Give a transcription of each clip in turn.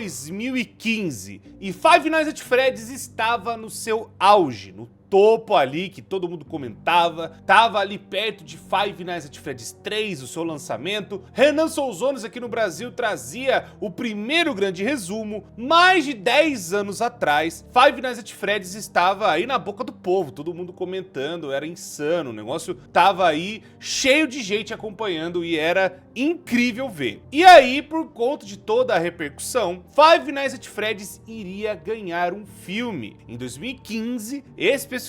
2015 e Five Nights at Freddy's estava no seu auge, no topo ali, que todo mundo comentava, tava ali perto de Five Nights at Freddy's 3, o seu lançamento. Renan Souzones aqui no Brasil trazia o primeiro grande resumo. Mais de 10 anos atrás, Five Nights at Freddy's estava aí na boca do povo, todo mundo comentando, era insano, o negócio tava aí cheio de gente acompanhando e era incrível ver. E aí, por conta de toda a repercussão, Five Nights at Freddy's iria ganhar um filme. Em 2015, especificamente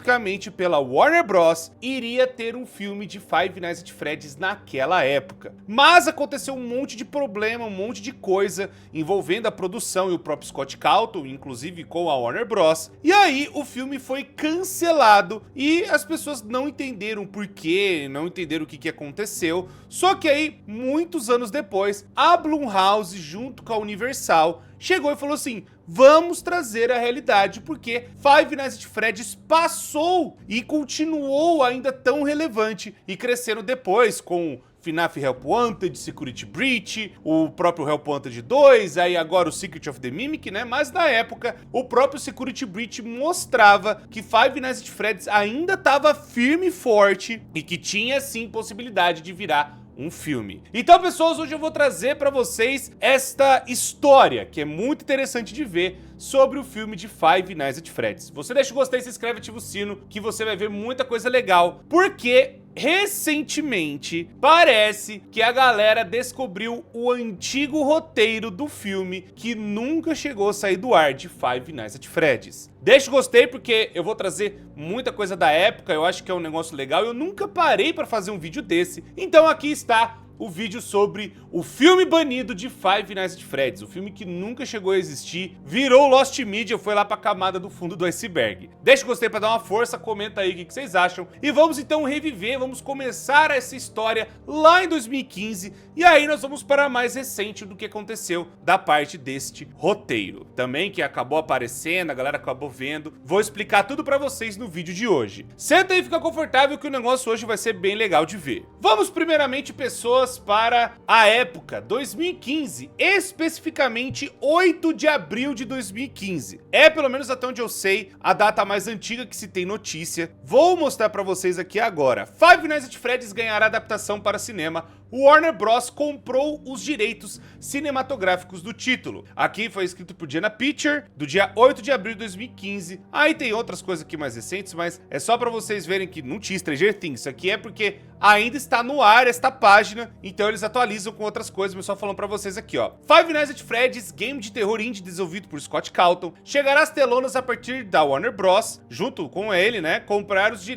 pela Warner Bros, iria ter um filme de Five Nights at Freddy's naquela época. Mas aconteceu um monte de problema, um monte de coisa envolvendo a produção e o próprio Scott Cawthon, inclusive com a Warner Bros. E aí o filme foi cancelado e as pessoas não entenderam por quê, não entenderam o que aconteceu. Só que aí, muitos anos depois, a Blumhouse, junto com a Universal, chegou e falou assim: vamos trazer a realidade, porque Five Nights at Freddy's passou e continuou ainda tão relevante e crescendo depois com FNAF Help Wanted, Security Breach, o próprio Help Wanted 2, aí agora o Secret of the Mimic, né? Mas na época, o próprio Security Breach mostrava que Five Nights at Freddy's ainda estava firme e forte e que tinha sim possibilidade de virar um filme. Então, pessoas, hoje eu vou trazer para vocês esta história, que é muito interessante de ver, sobre o filme de Five Nights at Freddy's. Você deixa o gostei, se inscreve, ativa o sino, que você vai ver muita coisa legal, porque recentemente parece que a galera descobriu o antigo roteiro do filme que nunca chegou a sair do ar de Five Nights at Freddy's. Deixa o gostei porque eu vou trazer muita coisa da época, eu acho que é um negócio legal, eu nunca parei para fazer um vídeo desse, então aqui está o vídeo sobre o filme banido de Five Nights at Freddy's, o filme que nunca chegou a existir, virou Lost Media, foi lá pra camada do fundo do iceberg. Deixa o gostei pra dar uma força, comenta aí o que vocês acham, e vamos então reviver, vamos começar essa história lá em 2015, e aí nós vamos para a mais recente do que aconteceu da parte deste roteiro. Também que acabou aparecendo, a galera acabou vendo, vou explicar tudo pra vocês no vídeo de hoje. Senta aí, fica confortável que o negócio hoje vai ser bem legal de ver. Vamos primeiramente, pessoas, para a época 2015, especificamente 8 de abril de 2015. É, pelo menos até onde eu sei, a data mais antiga que se tem notícia. Vou mostrar para vocês aqui agora. Five Nights at Freddy's ganhará adaptação para cinema. O Warner Bros comprou os direitos cinematográficos do título. Aqui foi escrito por Jenna Pitcher, do dia 8 de abril de 2015. Aí tem outras coisas aqui mais recentes, mas é só para vocês verem que não tinha Stranger Things. Isso aqui é porque ainda está no ar esta página, então eles atualizam com outras coisas, mas só falando pra vocês aqui, ó. Five Nights at Freddy's, game de terror indie desenvolvido por Scott Cawthon, chegará às telonas a partir da Warner Bros, junto com ele, né,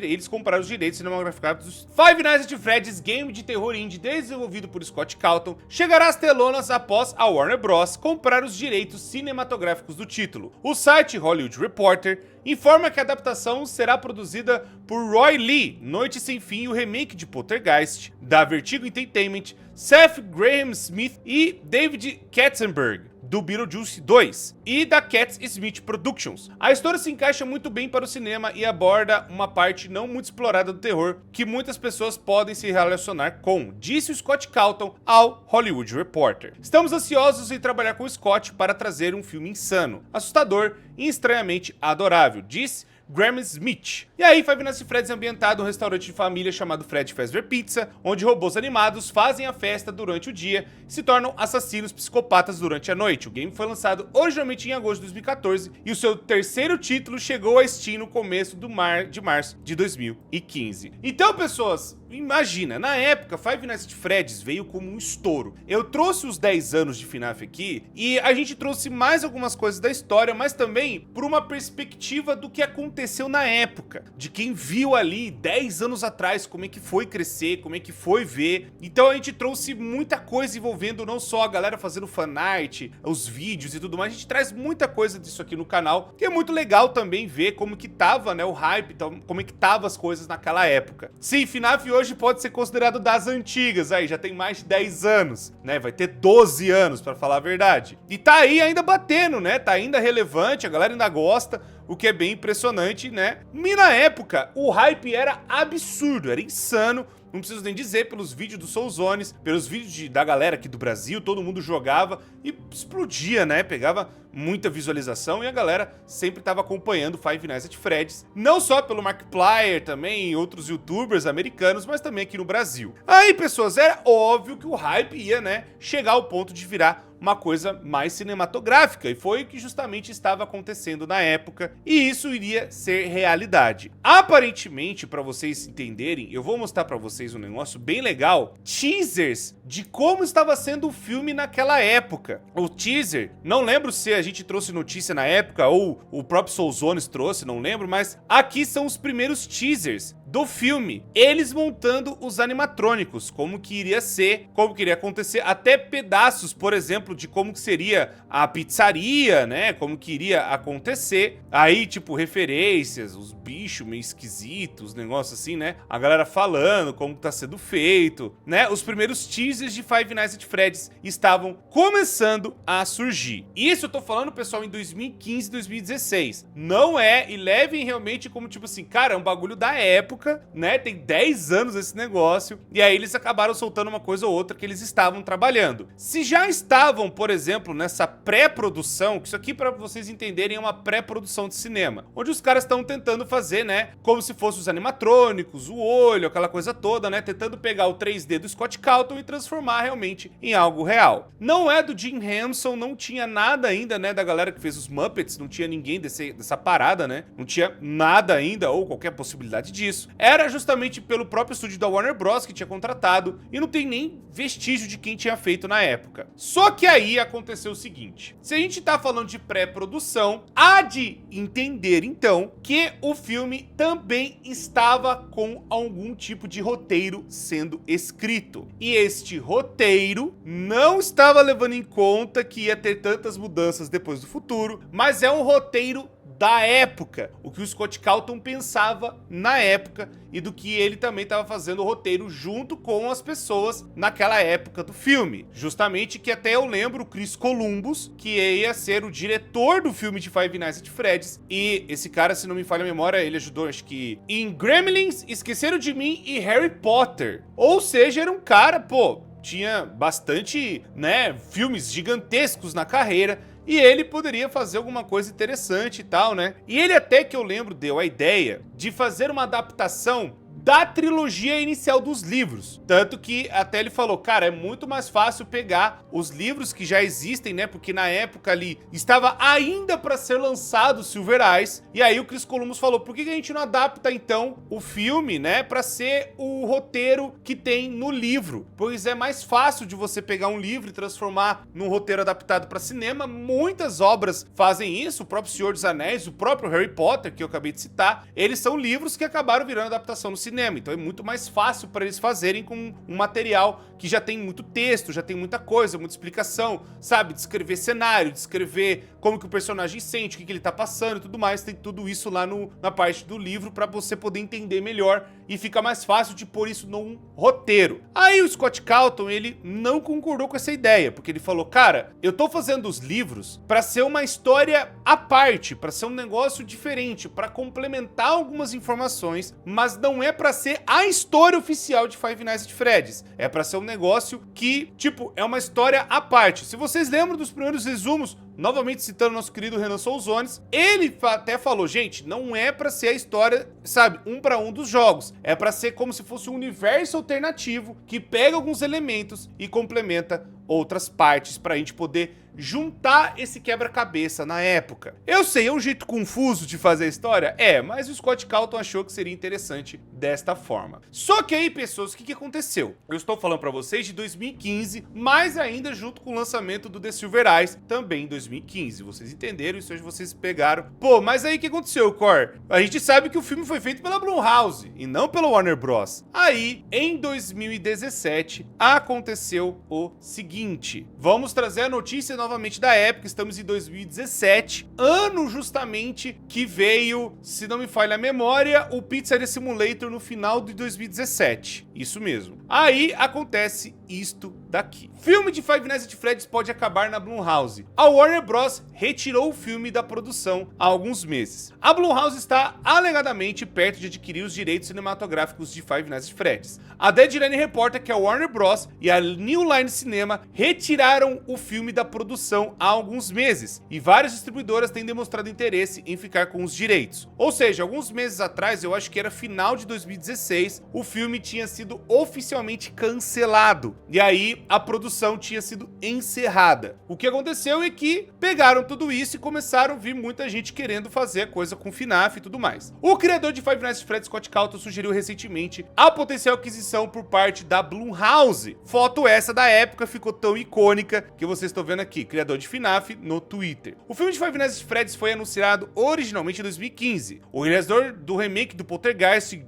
eles compraram os direitos cinematográficos. Five Nights at Freddy's, game de terror indie desenvolvido por Scott Cawthon, chegará às telonas após a Warner Bros comprar os direitos cinematográficos do título. O site Hollywood Reporter informa que a adaptação será produzida por Roy Lee, Noite Sem Fim e o remake de Poltergeist, da Vertigo Entertainment, Seth Graham Smith e David Katzenberg, do Beetlejuice 2, e da Cat Smith Productions. A história se encaixa muito bem para o cinema e aborda uma parte não muito explorada do terror que muitas pessoas podem se relacionar com, disse o Scott Cawthon ao Hollywood Reporter. Estamos ansiosos em trabalhar com o Scott para trazer um filme insano, assustador e estranhamente adorável, disse Graham Smith. E aí, Five Nights at Freddy's é ambientado em um restaurante de família chamado Fred Fazbear Pizza, onde robôs animados fazem a festa durante o dia e se tornam assassinos psicopatas durante a noite. O game foi lançado originalmente em agosto de 2014 e o seu terceiro título chegou a Steam no começo de março de 2015. Então, pessoas, imagina, na época, Five Nights at Freddy's veio como um estouro. Eu trouxe os 10 anos de FNAF aqui e a gente trouxe mais algumas coisas da história, mas também por uma perspectiva do que aconteceu na época, de quem viu ali 10 anos atrás como é que foi crescer, como é que foi ver. Então a gente trouxe muita coisa envolvendo não só a galera fazendo fanart, os vídeos e tudo mais, a gente traz muita coisa disso aqui no canal, que é muito legal também ver como que tava, né, o hype, como é que tava as coisas naquela época. Sim, FNAF hoje pode ser considerado das antigas, aí já tem mais de 10 anos, né, vai ter 12 anos pra falar a verdade. E tá aí ainda batendo, né, tá ainda relevante, a galera ainda gosta. o que é bem impressionante, né? E na época, o hype era absurdo, era insano. Não preciso nem dizer, pelos vídeos do Soulzones, pelos vídeos da galera aqui do Brasil, todo mundo jogava e explodia, né? Pegava muita visualização e a galera sempre estava acompanhando Five Nights at Freddy's, não só pelo Markiplier também, outros youtubers americanos, mas também aqui no Brasil. Aí, pessoas, era óbvio que o hype ia, né, chegar ao ponto de virar uma coisa mais cinematográfica, e foi o que justamente estava acontecendo na época, e isso iria ser realidade. Aparentemente, para vocês entenderem, eu vou mostrar para vocês um negócio bem legal, teasers de como estava sendo o filme naquela época. O teaser, não lembro se a gente trouxe notícia na época, ou o próprio Soulzones trouxe, não lembro, mas aqui são os primeiros teasers do filme, eles montando os animatrônicos, como que iria ser, como que iria acontecer, até pedaços, por exemplo, de como que seria a pizzaria, né, como que iria acontecer, aí tipo referências, os bichos meio esquisitos, negócio assim, né, a galera falando como que tá sendo feito, né, os primeiros teasers de Five Nights at Freddy's estavam começando a surgir. Isso eu tô falando, pessoal, em 2015 e 2016, não é, e levem realmente como tipo assim, cara, é um bagulho da época, né? Tem 10 anos esse negócio, e aí eles acabaram soltando uma coisa ou outra que eles estavam trabalhando. Se já estavam, por exemplo, nessa pré-produção, que isso aqui, para vocês entenderem, é uma pré-produção de cinema, onde os caras estão tentando fazer, né, como se fossem os animatrônicos, o olho, aquela coisa toda, né, tentando pegar o 3D do Scott Calton e transformar realmente em algo real. Não é do Jim Henson, não tinha nada ainda, né, da galera que fez os Muppets, não tinha ninguém dessa parada, né, não tinha nada ainda, ou qualquer possibilidade disso. Era justamente pelo próprio estúdio da Warner Bros. Que tinha contratado, e não tem nem vestígio de quem tinha feito na época. Só que aí aconteceu o seguinte, se a gente tá falando de pré-produção, há de entender então que o filme também estava com algum tipo de roteiro sendo escrito. E este roteiro não estava levando em conta que ia ter tantas mudanças depois do futuro, mas é um roteiro da época, o que o Scott Calton pensava na época e do que ele também estava fazendo o roteiro junto com as pessoas naquela época do filme. Justamente que até eu lembro o Chris Columbus, que ia ser o diretor do filme de Five Nights at Freddy's, e esse cara, se não me falha a memória, ele ajudou, acho que em Gremlins, Esqueceram de Mim e Harry Potter. Ou seja, era um cara, pô, tinha bastante, né, filmes gigantescos na carreira, e ele poderia fazer alguma coisa interessante e tal, né? E ele até, que eu lembro, deu a ideia de fazer uma adaptação da trilogia inicial dos livros. Tanto que até ele falou, cara, é muito mais fácil pegar os livros que já existem, né? Porque na época ali estava ainda para ser lançado Silver Eyes. E aí o Chris Columbus falou, por que a gente não adapta então o filme, né? Para ser o roteiro que tem no livro. Pois é mais fácil de você pegar um livro e transformar num roteiro adaptado para cinema. Muitas obras fazem isso. O próprio Senhor dos Anéis, o próprio Harry Potter, que eu acabei de citar. Eles são livros que acabaram virando adaptação no cinema. Então é muito mais fácil para eles fazerem com um material que já tem muito texto, já tem muita coisa, muita explicação, sabe? Descrever cenário, descrever como que o personagem sente, o que ele tá passando e tudo mais. Tem tudo isso lá na parte do livro para você poder entender melhor e fica mais fácil de pôr isso num roteiro. Aí o Scott Calton, ele não concordou com essa ideia, porque ele falou, cara, eu tô fazendo os livros para ser uma história à parte, para ser um negócio diferente, para complementar algumas informações, mas não é para ser a história oficial de Five Nights at Freddy's. É para ser um negócio que, tipo, é uma história à parte. Se vocês lembram dos primeiros resumos, novamente citando nosso querido Renan Soulzones, ele até falou, gente, não é pra ser a história, sabe, um pra um dos jogos. É pra ser como se fosse um universo alternativo que pega alguns elementos e complementa outras partes pra gente poder juntar esse quebra-cabeça na época. Eu sei, é um jeito confuso de fazer a história? É, mas o Scott Calton achou que seria interessante desta forma. Só que aí, pessoas, o que aconteceu? Eu estou falando pra vocês de 2015, mas ainda junto com o lançamento do The Silver Eyes, também em 2015. Vocês entenderam, isso hoje vocês pegaram. Pô, mas aí o que aconteceu, Cor? A gente sabe que o filme foi feito pela Blumhouse e não pela Warner Bros. Aí, em 2017, aconteceu o seguinte. Vamos trazer a notícia novamente da época, estamos em 2017, ano justamente que veio, se não me falha a memória, o Pizzaria Simulator no final de 2017. Isso mesmo. Aí acontece isto daqui. Filme de Five Nights at Freddy's pode acabar na Blumhouse. A Warner Bros. Retirou o filme da produção há alguns meses. A Blumhouse está alegadamente perto de adquirir os direitos cinematográficos de Five Nights at Freddy's. A Deadline reporta que a Warner Bros. E a New Line Cinema retiraram o filme da produção há alguns meses, e várias distribuidoras têm demonstrado interesse em ficar com os direitos. Ou seja, alguns meses atrás, eu acho que era final de 2016, o filme tinha sido oficialmente cancelado, e aí a produção tinha sido encerrada. O que aconteceu é que pegaram tudo isso e começaram a vir muita gente querendo fazer a coisa com FNAF e tudo mais. O criador de Five Nights at Freddy's, Scott Cawthon, sugeriu recentemente a potencial aquisição por parte da Blumhouse. Foto essa da época ficou tão icônica que vocês estão vendo aqui, criador de FNAF no Twitter. O filme de Five Nights at Freddy's foi anunciado originalmente em 2015. O realizador do remake do Poltergeist,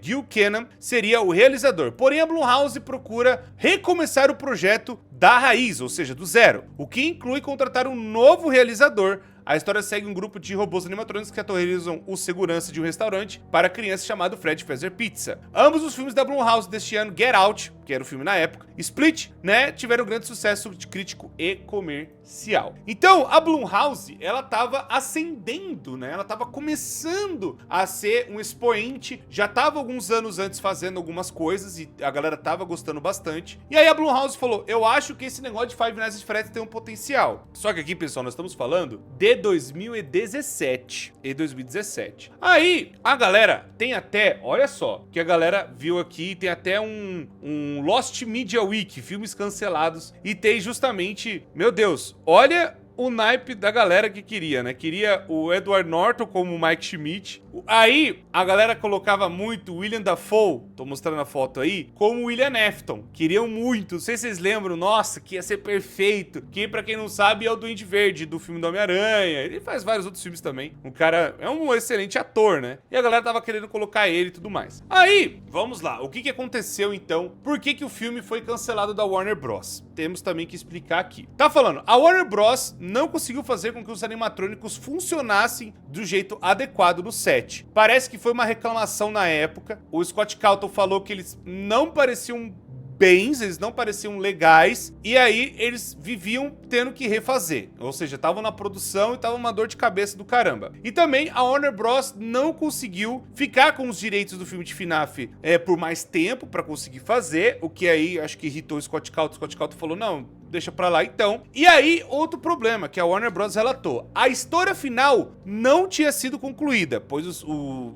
Gil Kenan, seria o realizador. Porém, a Blumhouse procura recomeçar o projeto da raiz, ou seja, do zero, o que inclui contratar um novo realizador. A história segue um grupo de robôs animatrônicos que aterrorizam o segurança de um restaurante para crianças chamado Freddy Fazbear Pizza. Ambos os filmes da Blumhouse deste ano, Get Out, que era o filme na época, Split, né, tiveram grande sucesso de crítico e comercial. Então, a Blumhouse, ela tava ascendendo, né, ela tava começando a ser um expoente, já tava alguns anos antes fazendo algumas coisas e a galera tava gostando bastante. E aí a Blumhouse falou, eu acho que esse negócio de Five Nights at Freddy's tem um potencial. Só que aqui, pessoal, nós estamos falando de 2017 e 2017. Aí, a galera tem até, olha só, que a galera viu aqui, tem até um Lost Media Week, filmes cancelados, e tem justamente, meu Deus, olha o naipe da galera que queria, né? Queria o Edward Norton como o Mike Schmidt. Aí, a galera colocava muito o William Dafoe, tô mostrando a foto aí, como o William Afton. Queriam muito, não sei se vocês lembram, nossa, que ia ser perfeito. Que, pra quem não sabe, é o Duende Verde, do filme do Homem-Aranha. Ele faz vários outros filmes também. O cara é um excelente ator, né? E a galera tava querendo colocar ele e tudo mais. Aí, vamos lá. O que aconteceu, então? Por que o filme foi cancelado da Warner Bros? Temos também que explicar aqui. Tá falando, a Warner Bros não conseguiu fazer com que os animatrônicos funcionassem do jeito adequado no set. Parece que foi uma reclamação na época. O Scott Cawthon falou que eles não pareciam bens, eles não pareciam legais, e aí eles viviam tendo que refazer, ou seja, estavam na produção e tava uma dor de cabeça do caramba. E também a Warner Bros não conseguiu ficar com os direitos do filme de FNAF por mais tempo para conseguir fazer, o que aí acho que irritou o Scott Cawthon. O Scott Cawthon falou, não, deixa pra lá então. E aí, outro problema que a Warner Bros relatou. A história final não tinha sido concluída, pois o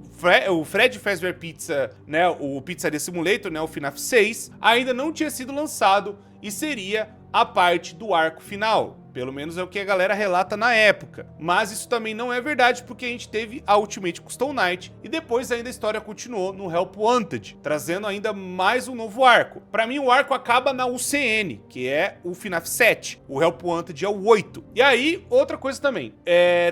Freddy Fazbear Pizza, né, o Pizzaria Simulator, né, o FNAF 6, ainda não tinha sido lançado e seria a parte do arco final. Pelo menos é o que a galera relata na época. Mas isso também não é verdade, porque a gente teve a Ultimate Custom Night e depois ainda a história continuou no Help Wanted, trazendo ainda mais um novo arco. Pra mim, o arco acaba na UCN, que é o FNAF 7. O Help Wanted é o 8. E aí, outra coisa também.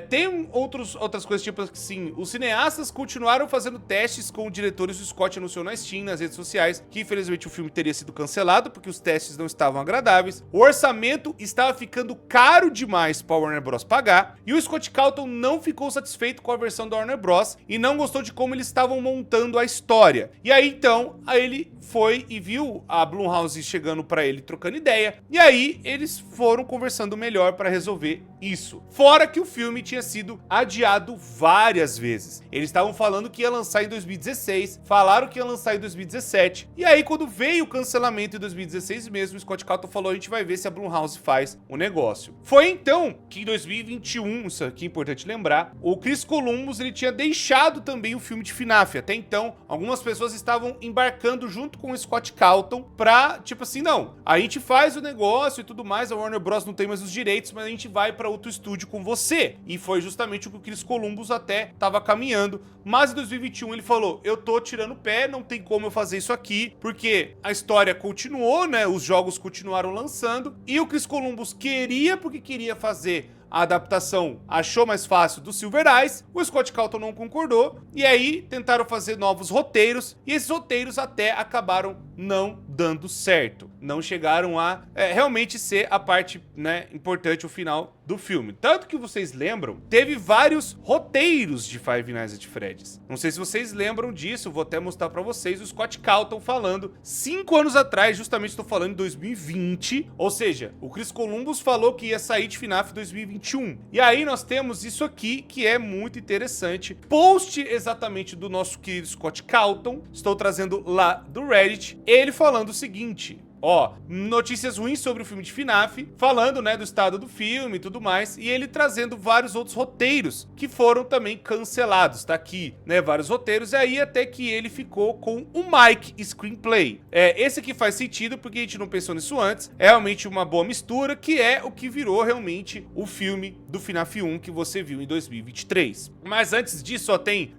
Tem outras coisas, tipo assim, os cineastas continuaram fazendo testes com diretores. O Scott anunciou na Steam, nas redes sociais, que infelizmente o filme teria sido cancelado, porque os testes não estavam agradáveis. O orçamento estava ficando caro demais para a Warner Bros pagar, e o Scott Cawthon não ficou satisfeito com a versão da Warner Bros e não gostou de como eles estavam montando a história. E aí então, ele foi e viu a Blumhouse chegando para ele trocando ideia, e aí eles foram conversando melhor para resolver isso. Fora que o filme tinha sido adiado várias vezes. Eles estavam falando que ia lançar em 2016, falaram que ia lançar em 2017, e aí quando veio o cancelamento em 2016 mesmo, o Scott Cawthon falou, a gente vai ver se a Blumhouse faz o negócio. Foi então que em 2021, isso aqui é importante lembrar, o Chris Columbus ele tinha deixado também o filme de FNAF. Até então, algumas pessoas estavam embarcando junto com o Scott Cawthon pra, tipo assim, não, a gente faz o negócio e tudo mais, a Warner Bros não tem mais os direitos, mas a gente vai pra outro estúdio com você. E foi justamente o que o Chris Columbus até tava caminhando, mas em 2021 ele falou, eu tô tirando o pé, não tem como eu fazer isso aqui, porque a história continuou, né, os jogos continuaram lançando, e o Chris Columbus queria, porque queria fazer a adaptação, achou mais fácil do Silver Eyes, o Scott Cawthon não concordou, e aí tentaram fazer novos roteiros, e esses roteiros até acabaram não dando certo. Não chegaram a realmente ser a parte, né, importante, o final do filme. Tanto que vocês lembram, teve vários roteiros de Five Nights at Freddy's. Não sei se vocês lembram disso, vou até mostrar pra vocês o Scott Calton falando 5 anos atrás, justamente estou falando em 2020, ou seja, o Chris Columbus falou que ia sair de FNAF 2021. E aí nós temos isso aqui, que é muito interessante. Post exatamente do nosso querido Scott Calton, estou trazendo lá do Reddit, ele falando o seguinte: ó, notícias ruins sobre o filme de FNAF, falando, né, do estado do filme e tudo mais, e ele trazendo vários outros roteiros que foram também cancelados, tá aqui, né, vários roteiros, e aí até que ele ficou com o Mike Screenplay. Esse aqui faz sentido, porque a gente não pensou nisso antes, é realmente uma boa mistura, que é o que virou realmente o filme do FNAF 1 que você viu em 2023. Mas antes disso, ó, tem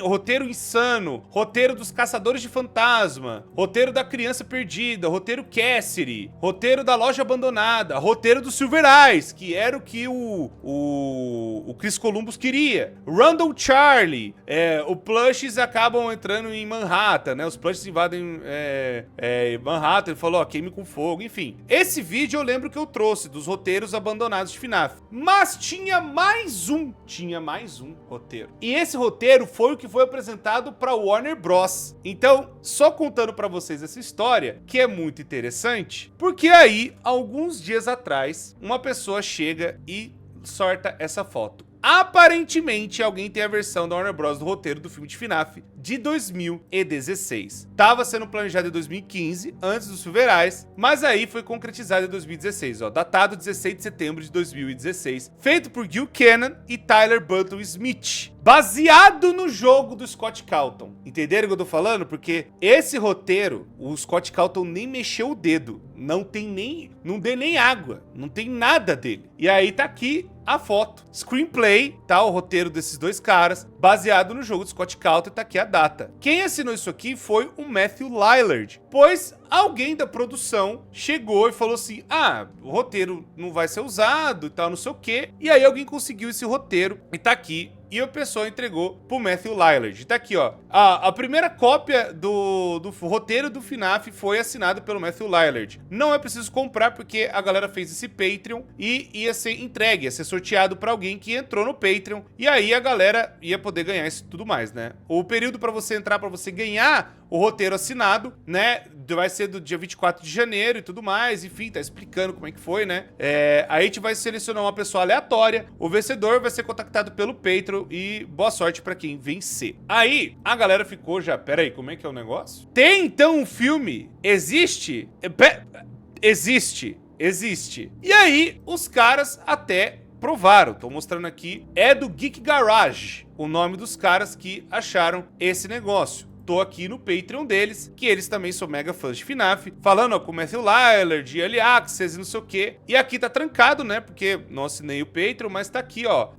roteiro insano, roteiro dos Caçadores de Fantasma, roteiro da Criança Perdida, roteiro Cassidy, roteiro da Loja Abandonada, roteiro do Silver Eyes, que era o que o Chris Columbus queria. Randall Charlie, os Plushes acabam entrando em Manhattan, né? Os Plushes invadem Manhattan, ele falou, ó, queime com fogo, enfim. Esse vídeo eu lembro que eu trouxe, dos roteiros abandonados de FNAF. Mas tinha mais um roteiro. E esse roteiro foi o que foi apresentado para Warner Bros. Então, só contando para vocês essa história, que é muito interessante, porque aí, alguns dias atrás, uma pessoa chega e sorta essa foto. Aparentemente, alguém tem a versão da Warner Bros. Do roteiro do filme de FNAF de 2016. Tava sendo planejado em 2015, antes do Silver Eyes, mas aí foi concretizado em 2016, ó, datado 16 de setembro de 2016, feito por Gil Kenan e Tyler Burton Smith, baseado no jogo do Scott Calton. Entenderam o que eu tô falando? Porque esse roteiro, o Scott Calton nem mexeu o dedo, não dê nem água, não tem nada dele. E aí tá aqui a foto, screenplay, tá, o roteiro desses dois caras, baseado no jogo do Scott Calton, e tá aqui a data. Quem assinou isso aqui foi o Matthew Lillard, pois alguém da produção chegou e falou assim, o roteiro não vai ser usado e tal, não sei o quê, e aí alguém conseguiu esse roteiro e tá aqui. E a pessoa entregou pro Matthew Lillard. Tá aqui, ó. A primeira cópia do roteiro do FNAF foi assinada pelo Matthew Lillard. Não é preciso comprar, porque a galera fez esse Patreon e ia ser entregue, ia ser sorteado pra alguém que entrou no Patreon. E aí a galera ia poder ganhar isso e tudo mais, né? O período pra você entrar, pra você ganhar o roteiro assinado, né, vai ser do dia 24 de janeiro e tudo mais, enfim, tá explicando como é que foi, né? Aí a gente vai selecionar uma pessoa aleatória, o vencedor vai ser contactado pelo Patreon e boa sorte pra quem vencer. Aí, a galera ficou já, pera aí, como é que é o negócio? Tem então um filme? Existe? Existe. E aí, os caras até provaram, tô mostrando aqui, é do Geek Garage, o nome dos caras que acharam esse negócio. Tô aqui no Patreon deles, que eles também são mega fãs de FNAF, falando, ó, com o Matthew Lillard, Early Access e não sei o quê. E aqui tá trancado, né, porque não assinei o Patreon, mas tá aqui, ó,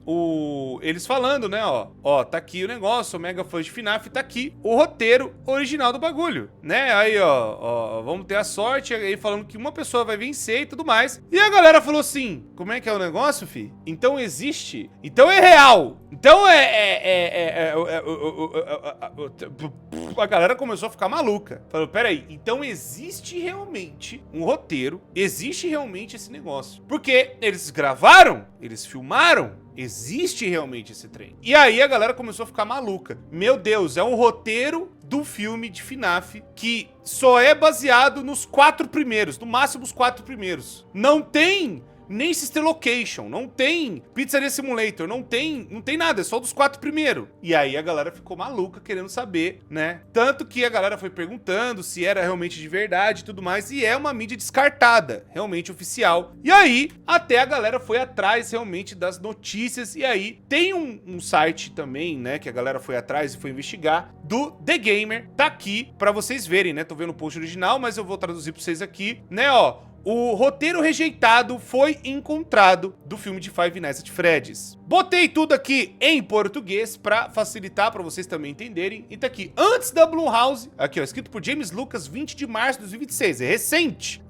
eles falando, né, ó, tá aqui o negócio, sou mega fã de FNAF, tá aqui o roteiro original do bagulho, né, aí, ó, vamos ter a sorte, aí falando que uma pessoa vai vencer e tudo mais. E a galera falou assim, como é que é o negócio, fi? Então existe? Então é real? Então a galera começou a ficar maluca. Falou, peraí, então existe realmente um roteiro, existe realmente esse negócio. Porque eles gravaram, eles filmaram, existe realmente esse trem. E aí a galera começou a ficar maluca. Meu Deus, é um roteiro do filme de FNAF que só é baseado nos 4 primeiros, no máximo os 4 primeiros. Não tem nem Sister Location, não tem Pizzeria Simulator, não tem nada, é só dos 4 primeiros. E aí a galera ficou maluca querendo saber, né? Tanto que a galera foi perguntando se era realmente de verdade e tudo mais, e é uma mídia descartada, realmente oficial. E aí, até a galera foi atrás realmente das notícias, e aí tem um site também, né, que a galera foi atrás e foi investigar, do The Gamer, tá aqui pra vocês verem, né? Tô vendo o post original, mas eu vou traduzir pra vocês aqui, né, ó. O roteiro rejeitado foi encontrado do filme de Five Nights at Freddy's. Botei tudo aqui em português pra facilitar, pra vocês também entenderem. E tá aqui, antes da Blumhouse, aqui ó, escrito por James Lucas, 20 de março de 2026. É recente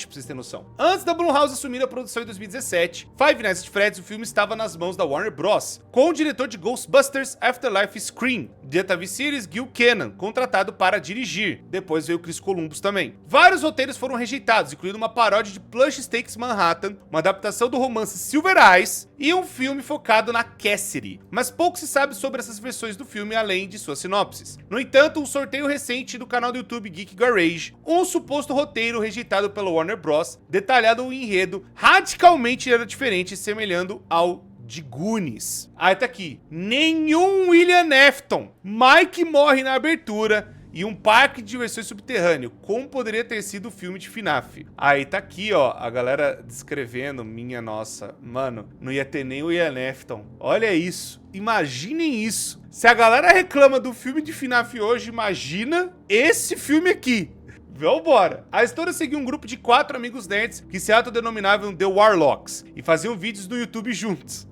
pra vocês terem noção. Antes da Blumhouse assumir a produção em 2017, Five Nights at Freddy's, o filme estava nas mãos da Warner Bros., com o diretor de Ghostbusters Afterlife Scream, The TV Series, Gil Kenan, contratado para dirigir. Depois veio Chris Columbus também. Vários roteiros foram rejeitados, incluindo uma paródia de Plush Stakes Manhattan, uma adaptação do romance Silver Eyes e um filme focado na Cassidy. Mas pouco se sabe sobre essas versões do filme, além de suas sinopses. No entanto, um sorteio recente do canal do YouTube Geek Garage, um suposto roteiro rejeitado pela Warner Bros., detalhado um enredo radicalmente era diferente, semelhando ao de Goonies. Aí tá aqui, nenhum William Afton, Mike morre na abertura e um parque de diversões subterrâneo. Como poderia ter sido o filme de FNAF? Aí tá aqui, ó, a galera descrevendo, minha nossa, mano, não ia ter nem o William Afton. Olha isso, imaginem isso. Se a galera reclama do filme de FNAF hoje, imagina esse filme aqui. Vambora! A história seguiu um grupo de 4 amigos nerds que se autodenominavam The Warlocks e faziam vídeos no YouTube juntos.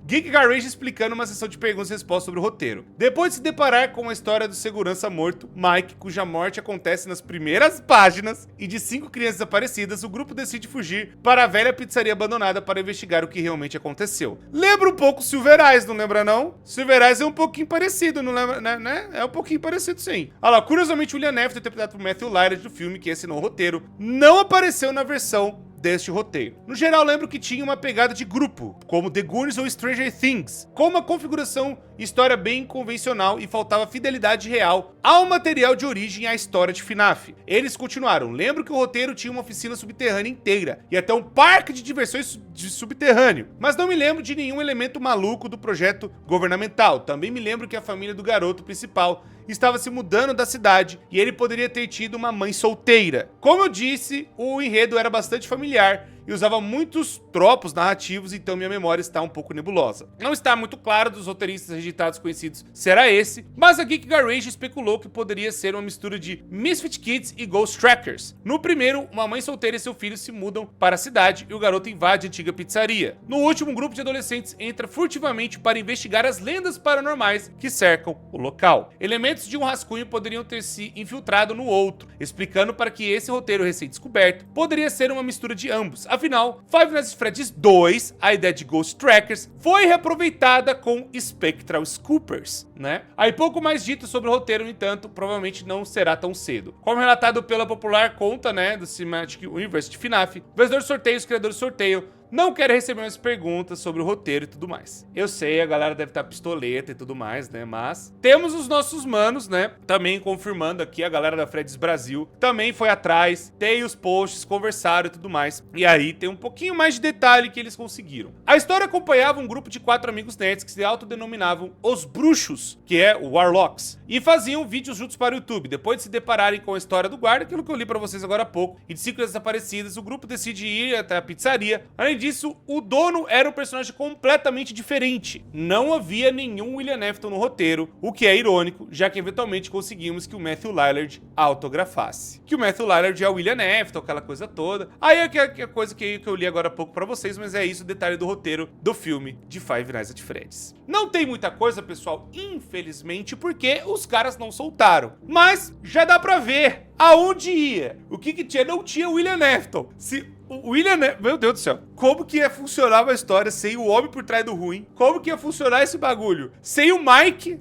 Geek Garage explicando uma sessão de perguntas e respostas sobre o roteiro. Depois de se deparar com a história do segurança morto, Mike, cuja morte acontece nas primeiras páginas, e de 5 crianças desaparecidas, o grupo decide fugir para a velha pizzaria abandonada para investigar o que realmente aconteceu. Lembra um pouco Silver Eyes, não lembra não? Silver Eyes é um pouquinho parecido, não lembra, né? É um pouquinho parecido sim. Olha lá, curiosamente, William Afton, interpretado por Matthew Lillard do filme que assinou o roteiro, não apareceu na versão deste roteiro. No geral, lembro que tinha uma pegada de grupo, como The Goonies ou Stranger Things, com uma configuração e história bem convencional e faltava fidelidade real ao material de origem e à história de FNAF. Eles continuaram. Lembro que o roteiro tinha uma oficina subterrânea inteira e até um parque de diversões de subterrâneo, mas não me lembro de nenhum elemento maluco do projeto governamental. Também me lembro que a família do garoto principal estava se mudando da cidade e ele poderia ter tido uma mãe solteira. Como eu disse, o enredo era bastante familiar e usava muitos tropos narrativos, então minha memória está um pouco nebulosa. Não está muito claro dos roteiristas rejeitados conhecidos se era esse, mas a Geek Garage especulou que poderia ser uma mistura de Misfit Kids e Ghost Trackers. No primeiro, uma mãe solteira e seu filho se mudam para a cidade e o garoto invade a antiga pizzaria. No último, um grupo de adolescentes entra furtivamente para investigar as lendas paranormais que cercam o local. Elementos de um rascunho poderiam ter se infiltrado no outro, explicando para que esse roteiro recém-descoberto poderia ser uma mistura de ambos. Afinal, Five Nights at Freddy's 2, a ideia de Ghost Trackers, foi reaproveitada com Spectral Scoopers, né? Aí pouco mais dito sobre o roteiro, no entanto, provavelmente não será tão cedo. Como relatado pela popular conta, né, do Cinematic Universe de FNAF, o vencedor do sorteio, os criadores do sorteio, não quero receber mais perguntas sobre o roteiro e tudo mais. Eu sei, a galera deve estar pistoleta e tudo mais, né? Mas temos os nossos manos, né? Também confirmando aqui, a galera da Freddy's Brasil também foi atrás, tem os posts, conversaram e tudo mais. E aí tem um pouquinho mais de detalhe que eles conseguiram. A história acompanhava um grupo de 4 amigos nerds que se autodenominavam Os Bruxos, que é o Warlocks, e faziam vídeos juntos para o YouTube. Depois de se depararem com a história do guarda, aquilo que eu li pra vocês agora há pouco, e de 5 desaparecidas, o grupo decide ir até a pizzaria. Além disso, o dono era um personagem completamente diferente. Não havia nenhum William Afton no roteiro, o que é irônico, já que eventualmente conseguimos que o Matthew Lillard autografasse. Que o Matthew Lillard é o William Afton, aquela coisa toda. Aí é a coisa que eu li agora há pouco pra vocês, mas é isso o detalhe do roteiro do filme de Five Nights at Freddy's. Não tem muita coisa, pessoal, infelizmente, porque os caras não soltaram. Mas já dá pra ver aonde ia. O que tinha? Não tinha William Afton. Se o William, meu Deus do céu, como que ia funcionar uma história sem o homem por trás do ruim? Como que ia funcionar esse bagulho? Sem o Mike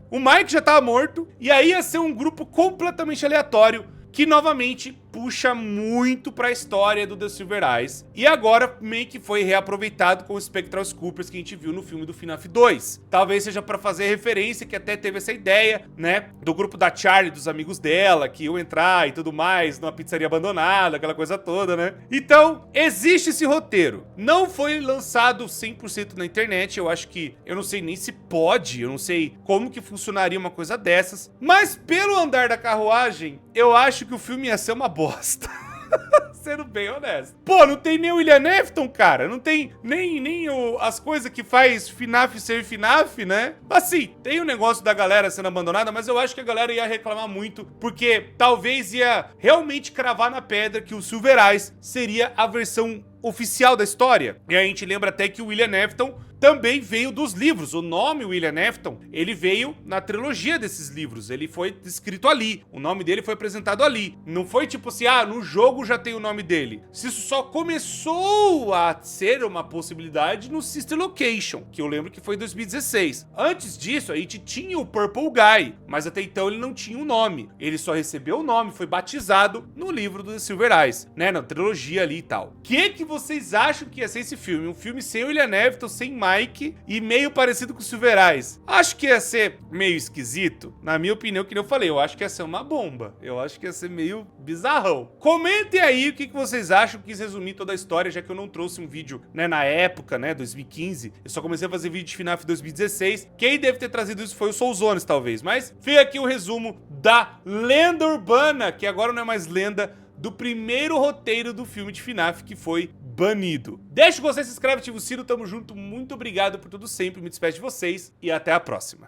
já tava morto, e aí ia ser um grupo completamente aleatório, que novamente puxa muito pra história do The Silver Eyes. E agora meio que foi reaproveitado com os Spectral Scoopers que a gente viu no filme do FNAF 2. Talvez seja pra fazer referência, que até teve essa ideia, né, do grupo da Charlie, dos amigos dela, que iam entrar e tudo mais, numa pizzaria abandonada, aquela coisa toda, né? Então, existe esse roteiro. Não foi lançado 100% na internet, eu acho que, eu não sei nem se pode, eu não sei como que funcionaria uma coisa dessas, mas pelo andar da carruagem, eu acho que o filme ia ser uma bosta. Sendo bem honesto. Pô, não tem nem o William Afton, cara. Não tem nem as coisas que faz FNAF ser FNAF, né? Assim, tem o negócio da galera sendo abandonada, mas eu acho que a galera ia reclamar muito, porque talvez ia realmente cravar na pedra que o Silver Eyes seria a versão oficial da história. E a gente lembra até que o William Afton também veio dos livros. O nome William Afton, ele veio na trilogia desses livros, ele foi escrito ali, o nome dele foi apresentado ali. Não foi tipo assim, no jogo já tem o nome dele. Isso só começou a ser uma possibilidade no Sister Location, que eu lembro que foi em 2016. Antes disso, a gente tinha o Purple Guy, mas até então ele não tinha um nome. Ele só recebeu o nome, foi batizado no livro do The Silver Eyes, né, na trilogia ali e tal. O que vocês acham que ia ser esse filme? Um filme sem William Afton, sem Mike e meio parecido com o Silver Eyes. Acho que ia ser meio esquisito. Na minha opinião, que nem eu falei, eu acho que ia ser uma bomba. Eu acho que ia ser meio bizarrão. Comentem aí o que vocês acham. Quis resumir toda a história, já que eu não trouxe um vídeo, né, na época, né, 2015. Eu só comecei a fazer vídeo de FNAF 2016. Quem deve ter trazido isso foi o Soulzones, talvez. Mas fica aqui o resumo da lenda urbana, que agora não é mais lenda, do primeiro roteiro do filme de FNAF que foi banido. Deixa o gostei, se inscreve, ativa o sino, tamo junto, muito obrigado por tudo sempre, me despeço de vocês e até a próxima.